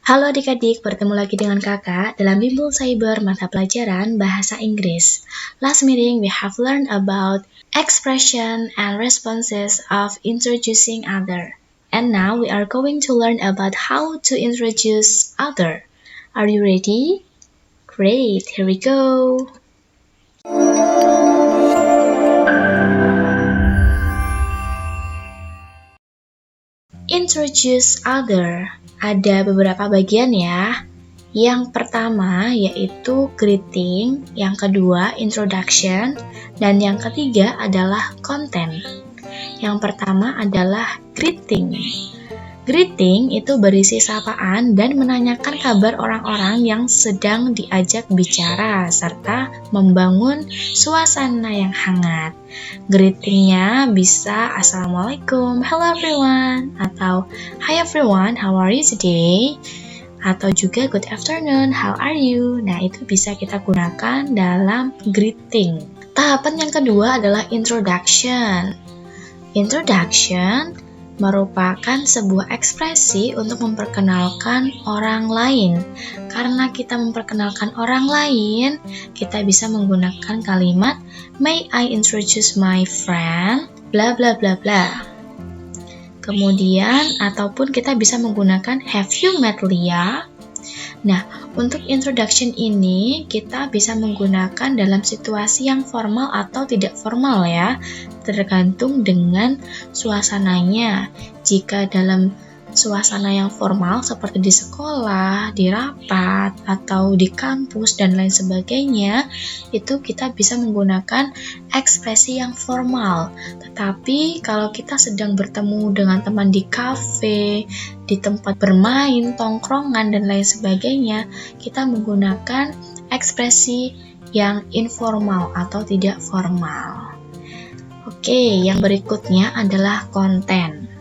Halo adik-adik, bertemu lagi dengan kakak dalam Bimbel Cyber mata pelajaran Bahasa Inggris. Last meeting we have learned about expression and responses of introducing other. And now we are going to learn about how to introduce other. Are you ready? Great, here we go. Introduce other. Ada beberapa bagian ya. Yang pertama yaitu greeting, yang kedua introduction, dan yang ketiga adalah content. Yang pertama adalah greeting. Greeting itu berisi sapaan dan menanyakan kabar orang-orang yang sedang diajak bicara serta membangun suasana yang hangat. Greetingnya bisa Assalamualaikum, hello everyone, atau Hi everyone, how are you today? Atau juga good afternoon, how are you? Nah, itu bisa kita gunakan dalam greeting. Tahapan yang kedua adalah introduction. Introduction merupakan sebuah ekspresi untuk memperkenalkan orang lain. Karena kita memperkenalkan orang lain, kita bisa menggunakan kalimat May I introduce my friend? Bla bla bla bla. Kemudian, ataupun kita bisa menggunakan Have you met Lia? Nah, untuk introduction ini kita bisa menggunakan dalam situasi yang formal atau tidak formal ya, tergantung dengan suasananya. Jika dalam suasana yang formal seperti di sekolah, di rapat, atau di kampus dan lain sebagainya, itu kita bisa menggunakan ekspresi yang formal. Tetapi kalau kita sedang bertemu dengan teman di kafe, di tempat bermain, tongkrongan, dan lain sebagainya, kita menggunakan ekspresi yang informal atau tidak formal. Oke, yang berikutnya adalah konten.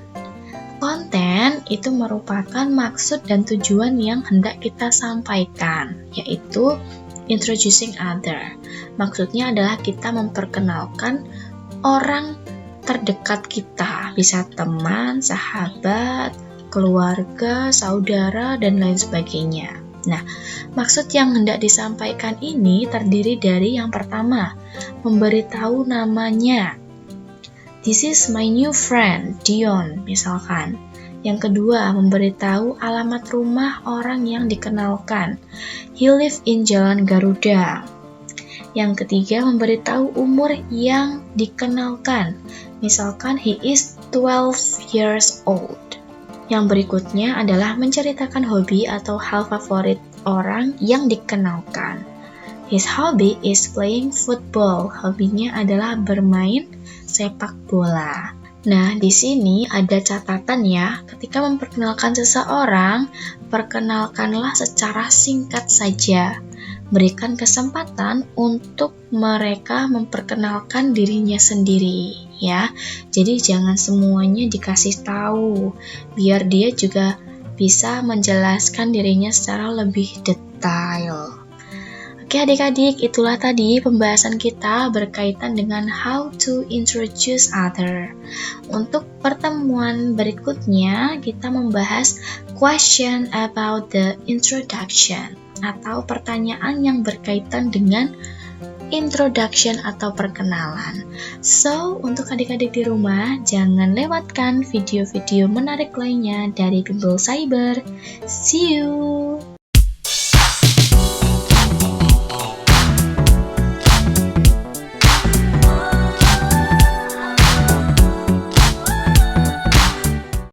Konten itu merupakan maksud dan tujuan yang hendak kita sampaikan, yaitu introducing other. Maksudnya adalah kita memperkenalkan orang terdekat kita, bisa teman, sahabat, keluarga, saudara, dan lain sebagainya. Nah, maksud yang hendak disampaikan ini terdiri dari yang pertama, memberitahu namanya. This is my new friend, Dion, misalkan. Yang kedua, memberitahu alamat rumah orang yang dikenalkan. He live in Jalan Garuda. Yang ketiga, memberitahu umur yang dikenalkan. Misalkan, he is 12 years old. Yang berikutnya adalah menceritakan hobi atau hal favorit orang yang dikenalkan. His hobby is playing football. Hobinya adalah bermain sepak bola. Nah, di sini ada catatan ya. Ketika memperkenalkan seseorang, perkenalkanlah secara singkat saja. Berikan kesempatan untuk mereka memperkenalkan dirinya sendiri, ya. Jadi jangan semuanya dikasih tahu, biar dia juga bisa menjelaskan dirinya secara lebih detail. Oke adik-adik, itulah tadi pembahasan kita berkaitan dengan how to introduce other. Untuk pertemuan berikutnya, kita membahas question about the introduction atau pertanyaan yang berkaitan dengan introduction atau perkenalan. So, untuk adik-adik di rumah, jangan lewatkan video-video menarik lainnya dari Bimbel Cyber. See you!